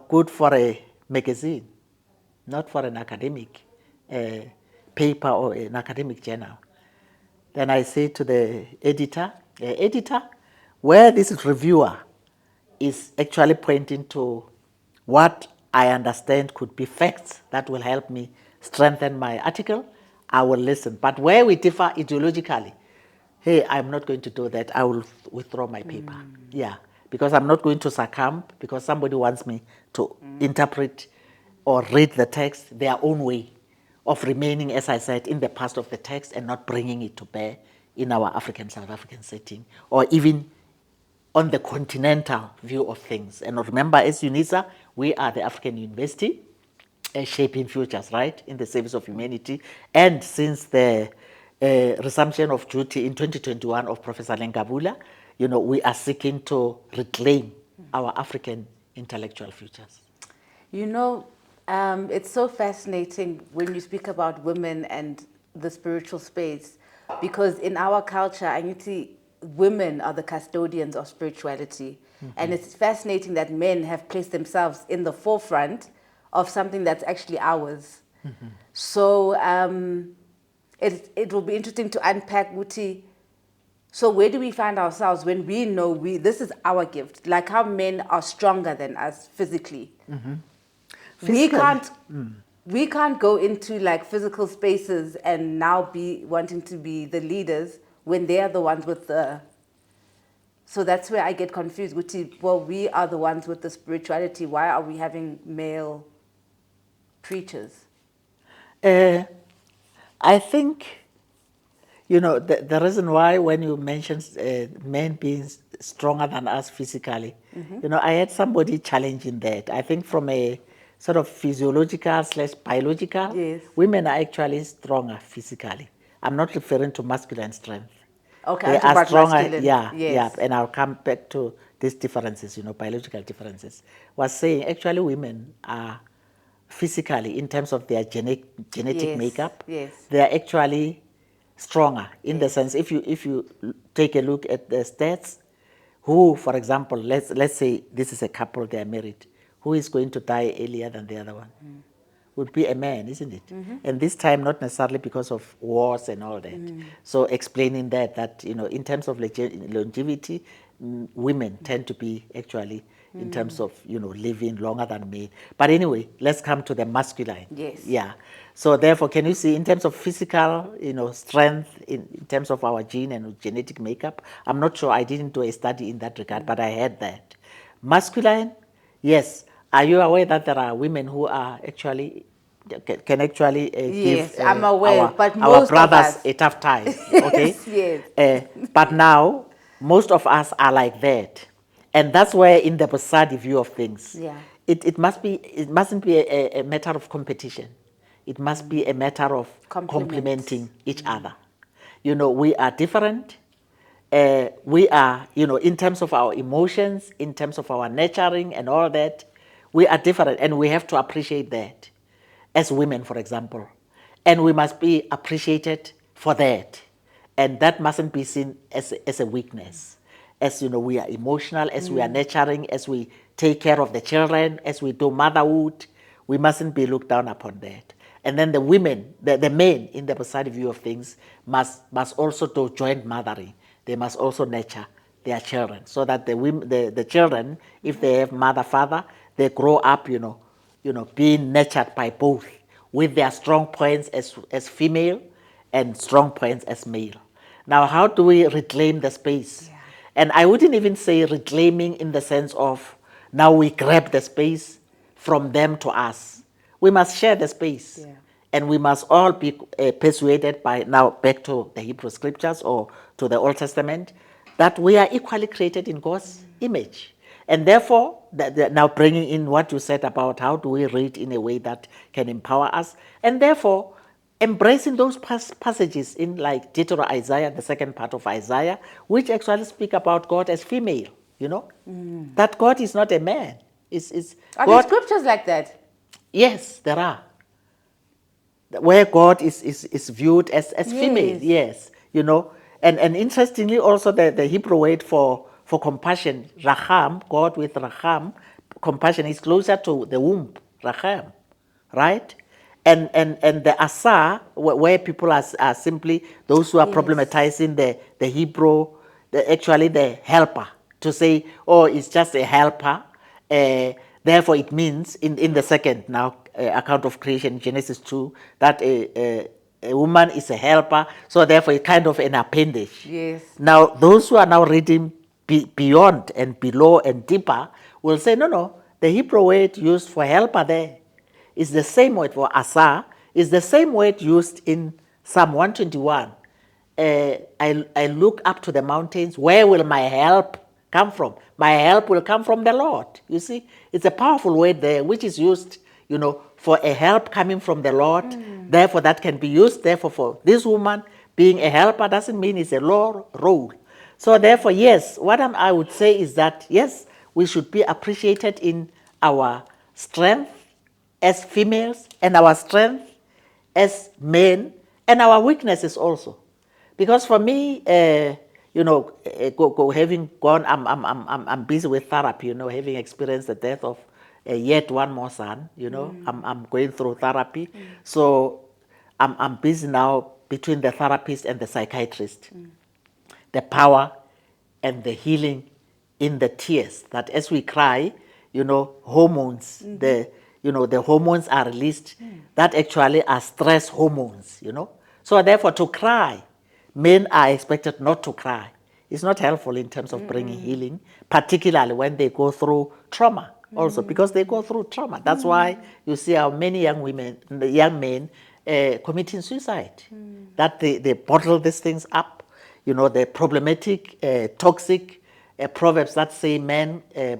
good for a magazine, not for an academic paper or an academic journal. Then I say to the editor, where this reviewer is actually pointing to what I understand could be facts that will help me strengthen my article, I will listen. But where we differ ideologically, hey, I'm not going to do that. I will withdraw my paper. Yeah, because I'm not going to succumb because somebody wants me to interpret or read the text their own way of remaining, as I said, in the past of the text and not bringing it to bear in our African, South African setting, or even on the continental view of things. And remember, as UNISA, we are the African University shaping futures, right, in the service of humanity. And since the resumption of duty in 2021 of Professor Lengabula, we are seeking to reclaim our African intellectual futures.
It's so fascinating when you speak about women and the spiritual space, because in our culture, women are the custodians of spirituality. And it's fascinating that men have placed themselves in the forefront of something that's actually ours. So it will be interesting to unpack, Wuti. So where do we find ourselves when we know this is our gift? Like how men are stronger than us physically. We can't go into like physical spaces and now be wanting to be the leaders when they are the ones with the. So that's where I get confused. Well, we are the ones with the spirituality. Why are we having male preachers?
I think, the reason why when you mentioned men being stronger than us physically, I had somebody challenging that. I think from a sort of physiological/biological,
Yes.
women are actually stronger physically. I'm not referring to masculine strength.
Okay,
They
I'm talking
are
about
stronger,
masculine.
yeah,
Yes.
and I'll come back to these differences, biological differences. Was saying actually women are physically, in terms of their genetic
Yes,
makeup,
yes.
they are actually stronger in the
Yes.
sense if you take a look at the stats, who, for example, let's say this is a couple, they are married, who is going to die earlier than the other one? Would be a man, isn't it? And this time not necessarily because of wars and all that. So explaining that in terms of longevity, women tend to be actually in terms of living longer than men. But anyway, let's come to the masculine.
Yes.
Yeah. So therefore, can you see in terms of physical, strength, in terms of our gene and genetic makeup? I'm not sure. I didn't do a study in that regard, but I heard that masculine. Yes. Are you aware that there are women who are actually can actually give
Yes, I'm aware, but
our
most of
brothers
us.
a tough time? Okay.
Yes.
But now most of us are like that, and that's where in the wasadi view of things,
Yeah.
it mustn't be a matter of competition. It must be a matter of complementing each other. We are different. We are, in terms of our emotions, in terms of our nurturing and all that, we are different, and we have to appreciate that as women, for example. And we must be appreciated for that. And that mustn't be seen as a weakness. As we are emotional, as we are nurturing, as we take care of the children, as we do motherhood, we mustn't be looked down upon that. And then the women, the men in the positive view of things must also do joint mothering. They must also nurture their children, so that the children, if they have mother, father, they grow up, being nurtured by both, with their strong points as female and strong points as male. Now, how do we reclaim the space?
Yeah.
And I wouldn't even say reclaiming in the sense of now we grab the space from them to us. We must share the space.
Yeah.
And we must all be persuaded by, now back to the Hebrew scriptures or to the Old Testament, that we are equally created in God's image. And therefore, now bringing in what you said about how do we read in a way that can empower us, and therefore embracing those passages in like Deuteronomy, Isaiah, the second part of Isaiah, which actually speak about God as female, that God is not a man.
Are
God,
there scriptures like that?
yes, there are. Where God is viewed as female, yes, and interestingly also the Hebrew word for compassion, racham, God with racham, compassion is closer to the womb, racham, right? And the asa, where people are simply those who are problematizing the Hebrew, actually the helper, to say, oh, it's just a helper, Therefore, it means in the second now account of creation, Genesis 2, that a woman is a helper. So therefore, it's kind of an appendage.
Yes.
Now, those who are now reading beyond and below and deeper will say, no, no, the Hebrew word used for helper there is the same word for asa, is the same word used in Psalm 121. I look up to the mountains. Where will my help come from? My help will come from the Lord. You see, it's a powerful word there, which is used, for a help coming from the Lord. Therefore, that can be used. Therefore, for this woman being a helper doesn't mean it's a low role. So, therefore, yes, what I would say is that, yes, we should be appreciated in our strength as females and our strength as men and our weaknesses also. Because for me, having gone, I'm busy with therapy, having experienced the death of yet one more son, I'm going through therapy. So I'm busy now between the therapist and the psychiatrist. The power and the healing in the tears, that as we cry, hormones, the hormones are released that actually are stress hormones, So therefore, to cry, men are expected not to cry. It's not helpful in terms of bringing healing, particularly when they go through trauma also, because they go through trauma. That's why you see how many young men committing suicide, that they bottle these things up. The problematic, toxic proverbs that say man, a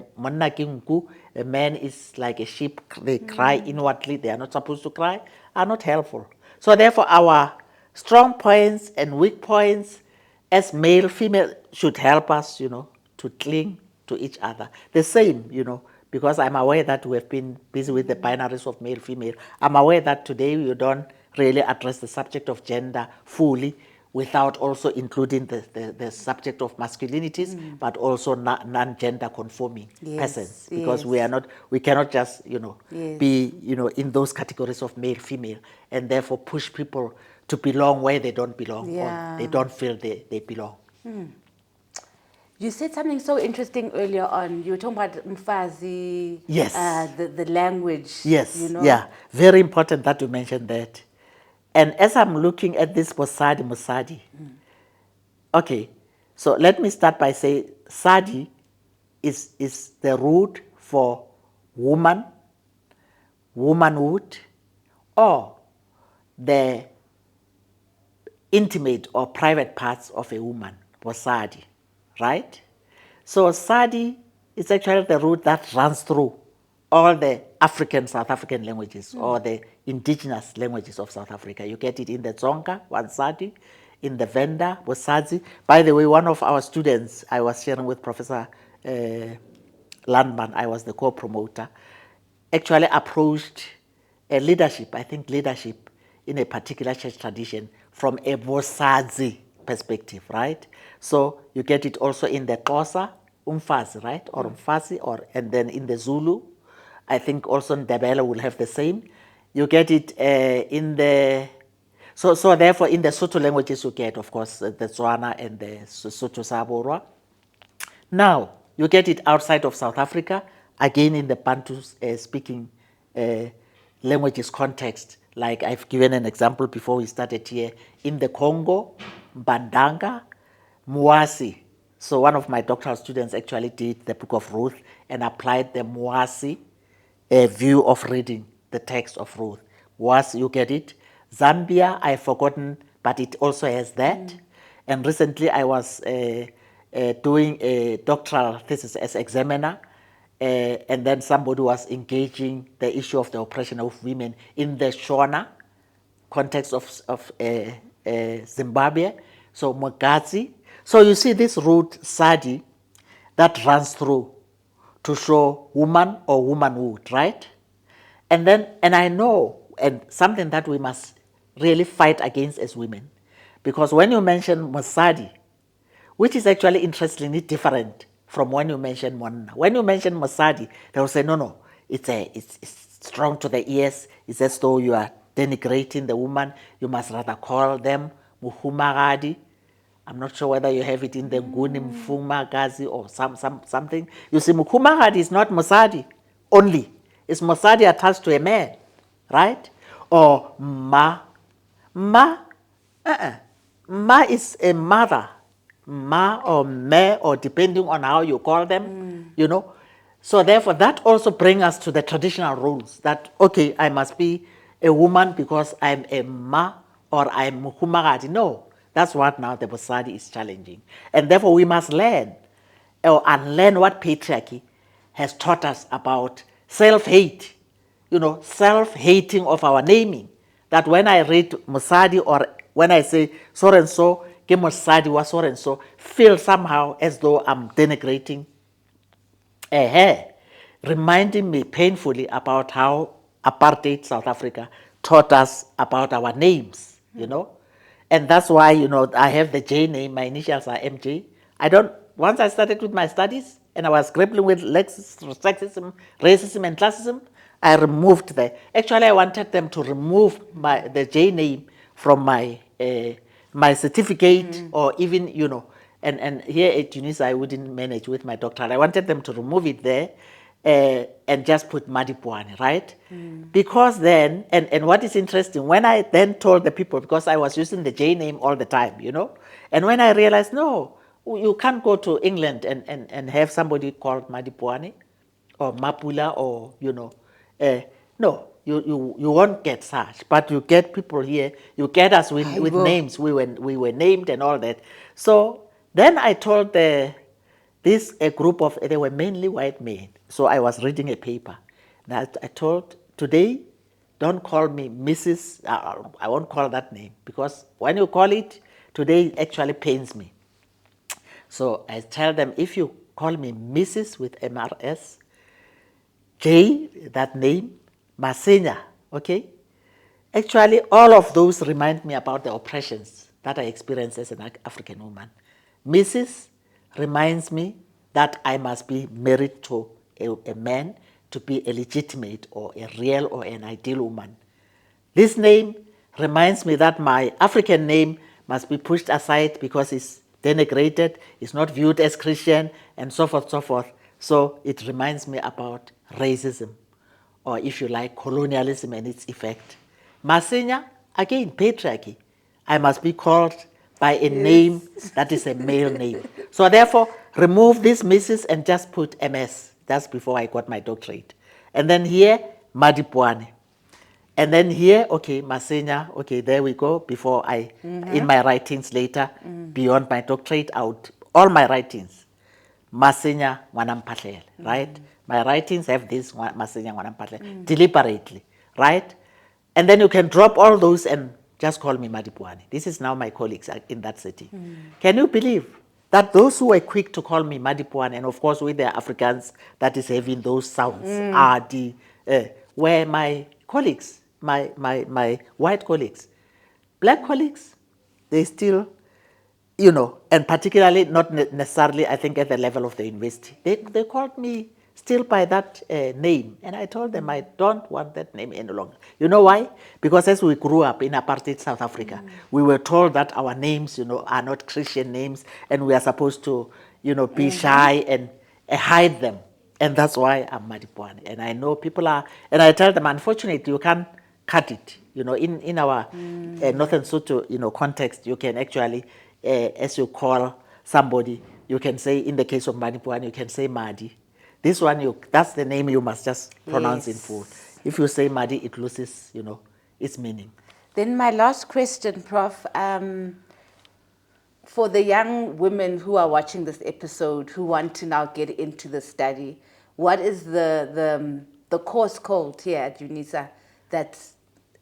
man is like a sheep, they cry inwardly, they are not supposed to cry, are not helpful. So therefore, our strong points and weak points as male, female should help us, to cling to each other. The same, because I'm aware that we have been busy with the binaries of male, female. I'm aware that today you don't really address the subject of gender fully without also including the subject of masculinities, but also non-gender conforming persons, because we cannot just, be, in those categories of male, female, and therefore push people to belong where they don't belong, or they don't feel they belong.
You said something so interesting earlier on. You were talking about Mfazi,
Yes.
The language.
Yes, yeah, very important that you mentioned that. And as I'm looking at this wasadi, okay, so let me start by saying sadi is the root for woman, womanhood, or the intimate or private parts of a woman, wasadi, right? So sadi is actually the root that runs through all the South African languages, or the indigenous languages of South Africa. You get it in the Tsonga, Wansadi, in the Venda, Wasadzi. By the way, one of our students, I was sharing with Professor Landman, I was the co-promoter, actually approached leadership in a particular church tradition from a Wasadzi perspective, right? So you get it also in the Xhosa, Umfazi, right? Or Umfazi, and then in the Zulu, I think also in Ndebele will have the same. You get it in the... So therefore, in the Sotho languages, you get, of course, the Tswana and the Sotho Saborwa. Now, you get it outside of South Africa, again in the Bantu speaking languages context. Like I've given an example before we started here. In the Congo, Bandanga, Muasi. So one of my doctoral students actually did the Book of Ruth and applied the Muasi view of reading the text of Ruth. Muasi, you get it? Zambia, I've forgotten, but it also has that. And recently I was doing a doctoral thesis as examiner, and then somebody was engaging the issue of the oppression of women in the Shona context of Zimbabwe, so Mugazi. So you see this root Sadi that runs through to show woman or womanhood, right? And I know, and something that we must really fight against as women, because when you mention Musadi, which is actually interestingly different from when you mention Monna. When you mention Musadi, they will say, no, it's strong to the ears. It's as though you are denigrating the woman. You must rather call them Muhumagadi. I'm not sure whether you have it in the Nguni Mfumagazi or something. You see, Muhumagadi is not Musadi. only. Is wasadi attached to a man, right? Or ma. Ma, ma is a mother. Ma or me, or depending on how you call them, you know. So therefore, that also brings us to the traditional rules that, okay, I must be a woman because I'm a ma or I'm humagadi. No, that's what now the wasadi is challenging. And therefore, we must learn or unlearn what patriarchy has taught us about self-hate, you know, self-hating of our naming. That when I read Musadi or when I say so and so, ke Musadi was so and so, feel somehow as though I'm denigrating her, reminding me painfully about how apartheid South Africa taught us about our names, you know. And that's why, you know, I have the J name, my initials are MJ. Once I started with my studies and I was grappling with sexism, racism, and classism, I removed actually I wanted them to remove the J name from my certificate or even, you know, and here at UNISA I wouldn't manage with my doctorate. I wanted them to remove it there and just put Madipoane, right? Because then, and what is interesting, when I then told the people, because I was using the J name all the time, you know, and when I realized, no, you can't go to England and have somebody called Madipoane or Mapula or, you know, no, you won't get such, but you get people here, you get us with names, we were named and all that. So then I told a group of, they were mainly white men. So I was reading a paper. Now I told, today, don't call me Mrs. I won't call that name because when you call it, today it actually pains me. So I tell them, if you call me Mrs. with MRS, J, that name, Masenya, okay? Actually, all of those remind me about the oppressions that I experienced as an African woman. Mrs. reminds me that I must be married to a man to be a legitimate or a real or an ideal woman. This name reminds me that my African name must be pushed aside because it's denigrated, it's not viewed as Christian, and so forth, so forth. So it reminds me about racism, or if you like, colonialism and its effect. Masenya, again, patriarchy. I must be called by a name that is a male name. So therefore, remove this Mrs. and just put MS. That's before I got my doctorate. And then here, Madipoane. And then here, okay, Masenya, okay, there we go. Before in my writings later, beyond my doctorate, out all my writings, Masenya Wanampatlele, right? My writings have this Masenya Wanampatlele, deliberately, right? And then you can drop all those and just call me Madipoane. This is now my colleagues in that city. Can you believe that those who were quick to call me Madipoane, and of course with the Africans that is having those sounds, were my colleagues, my white colleagues. Black colleagues, they still, you know, and particularly not necessarily, I think, at the level of the university. They called me still by that name. And I told them I don't want that name any longer. You know why? Because as we grew up in apartheid South Africa, we were told that our names, you know, are not Christian names and we are supposed to, you know, be shy and hide them. And that's why I'm Madipoane. And I know people are, and I tell them, unfortunately, you can't cut it. You know, in our Northern Soto, you know, context, you can actually, as you call somebody, you can say, in the case of Madipoane, you can say Madi. This one, that's the name you must just pronounce in full. If you say Madi, it loses, you know, its meaning.
Then my last question, Prof, for the young women who are watching this episode who want to now get into the study, what is the course called here at UNISA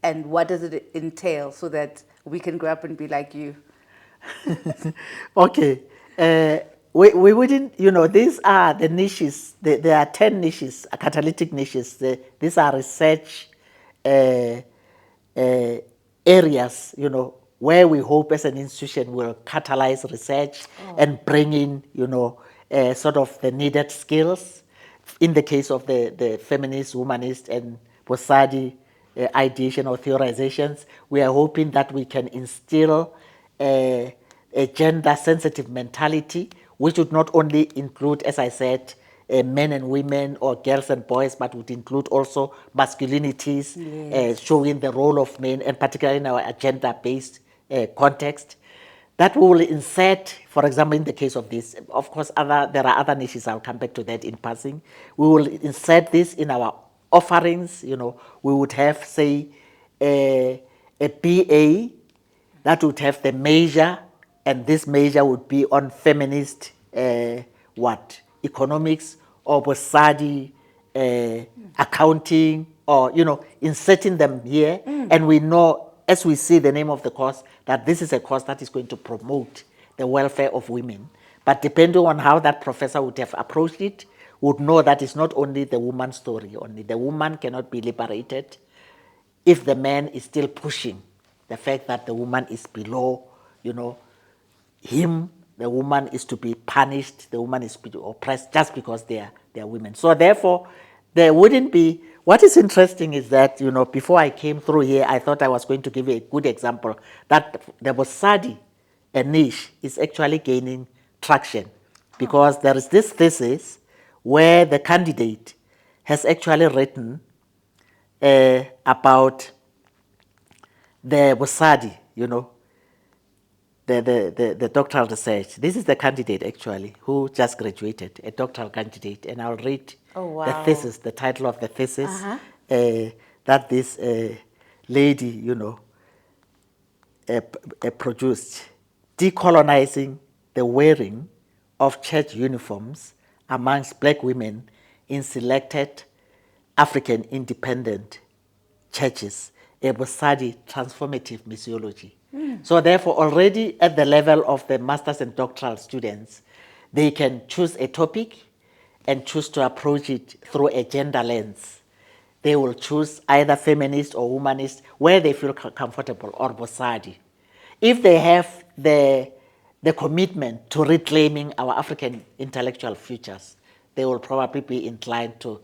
and what does it entail so that we can grow up and be like you?
Okay. We wouldn't, you know, these are the niches. There are 10 niches, catalytic niches. These are research areas, you know, where we hope as an institution will catalyze research and bring in, you know, sort of the needed skills. In the case of the feminist, womanist, and wasadi ideation or theorizations, we are hoping that we can instill a gender-sensitive mentality, which would not only include, as I said, men and women or girls and boys, but would include also masculinities, showing the role of men, and particularly in our agenda-based context. That we will insert, for example, in the case of this, of course, there are other niches, I'll come back to that in passing. We will insert this in our offerings. We would have, say, a BA that would have the major, and this major would be on feminist, economics, or wasadi, accounting, or, inserting them here. And we know, as we see the name of the course, that this is a course that is going to promote the welfare of women. But depending on how that professor would have approached it, would know that it's not only the woman's story only. The woman cannot be liberated if the man is still pushing the fact that the woman is below, him. The woman is to be punished. The woman is to be oppressed just because they are women. So therefore, there wouldn't be. What is interesting is that, before I came through here, I thought I was going to give you a good example that the wasadi, a niche, is actually gaining traction, because there is this thesis where the candidate has actually written about the wasadi, the doctoral research. This is the candidate actually who just graduated, a doctoral candidate, and I'll read the thesis, the title of the thesis that this lady, produced: Decolonizing the wearing of church uniforms amongst black women in selected African independent churches, a wasadi transformative missiology. So therefore, already at the level of the master's and doctoral students, they can choose a topic and choose to approach it through a gender lens. They will choose either feminist or womanist, where they feel comfortable, or wasadi. If they have the commitment to reclaiming our African intellectual futures, they will probably be inclined to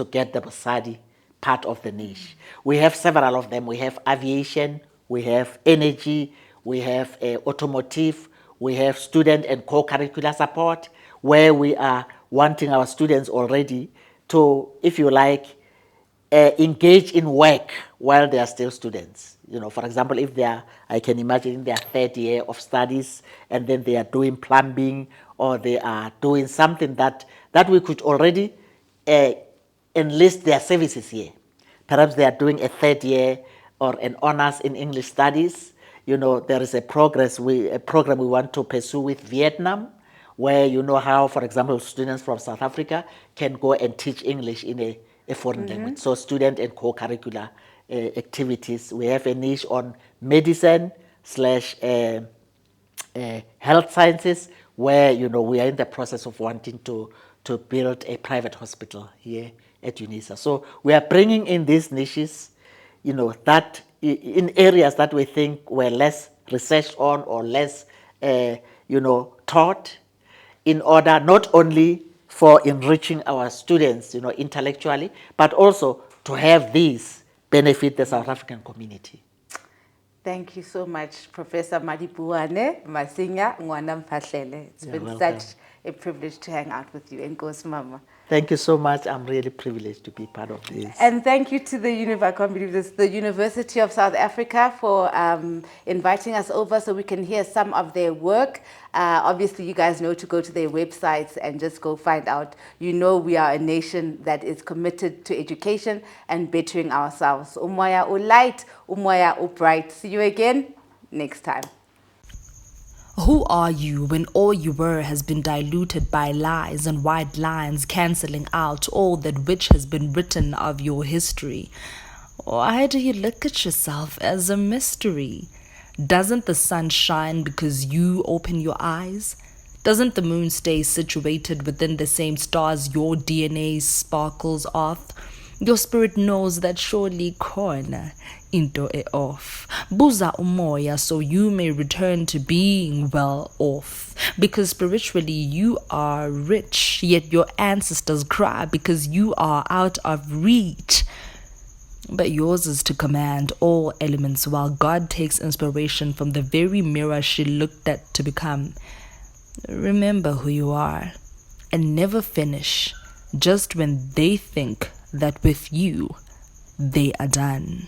get the wasadi part of the niche. We have several of them. We have aviation, we have energy, we have automotive, we have student and co-curricular support, where we are wanting our students already to, if you like, engage in work while they are still students. For example, if they are, I can imagine in their third year of studies, and then they are doing plumbing, or they are doing something that we could already enlist their services here. Perhaps they are doing a third year or an honors in English studies. There is a program we want to pursue with Vietnam, where how, for example, students from South Africa can go and teach English in a foreign language. So student and co-curricular activities. We have a niche on medicine / health sciences, where we are in the process of wanting to build a private hospital here at UNISA. So we are bringing in these niches, that in areas that we think were less researched on or less, taught, in order not only for enriching our students, intellectually, but also to have these benefit the South African community.
Thank you so much, Professor Madipoane Masinya Ngwana Mphahlele. It's been
welcome.
such a privilege to hang out with you. Enkosi Mama.
Thank you so much. I'm really privileged to be part of this.
And thank you to the the University of South Africa, for inviting us over so we can hear some of their work. Obviously, you guys know to go to their websites and just go find out. We are a nation that is committed to education and bettering ourselves. Umoya ulight, umoya upright. See you again next time.
Who are you when all you were has been diluted by lies and white lines, cancelling out all that which has been written of your history? Why do you look at yourself as a mystery? Doesn't the sun shine because you open your eyes? Doesn't the moon stay situated within the same stars your DNA sparkles off? Your spirit knows that surely corner into it off. Buza umoya, so you may return to being well off. Because spiritually you are rich, yet your ancestors cry because you are out of reach. But yours is to command all elements, while God takes inspiration from the very mirror she looked at to become. Remember who you are and never finish just when they think that with you they are done.